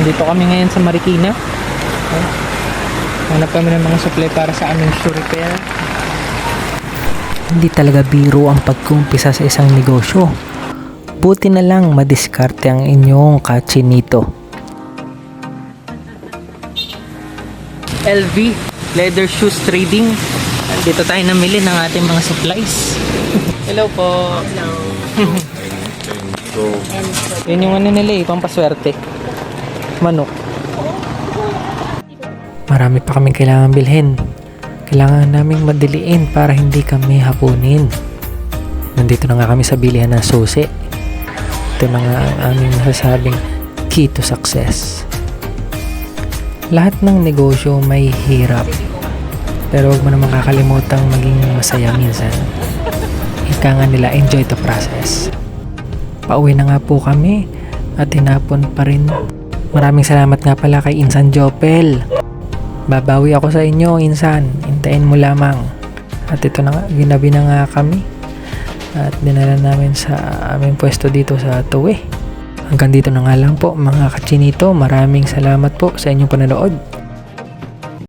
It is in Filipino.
Dito kami ngayon sa Marikina. Hanap kami ng mga supply para sa aming shoe repair. Hindi talaga biro ang pagkumpisa sa isang negosyo. Buti na lang madiskarte ang inyong kachinito. LV Leather Shoes Trading. Dito tayo namili ng ating mga supplies. Hello po. Yun yung ano nila pampaswerte. Manok. Marami pa kaming kailangan bilhin. Kailangan naming madiliin para hindi kami hapunin. Nandito na nga kami sa bilihan ng susi. Ito na nga ang aming masasabing key to success. Lahat ng negosyo may hirap. Pero huwag mo naman kakalimutang maging masaya minsan. Ika nga nila, enjoy the process. Pauwi na nga po kami at tinapon pa rin. Maraming salamat nga pala kay Insan Jopel. Babawi ako sa inyo, Insan. Hintayin mo lamang. At ito na nga, ginabi na nga kami. At dinala namin sa aming pwesto dito sa Tuwi. Hanggang dito na nga lang po mga kachinito. Maraming salamat po sa inyong panonood.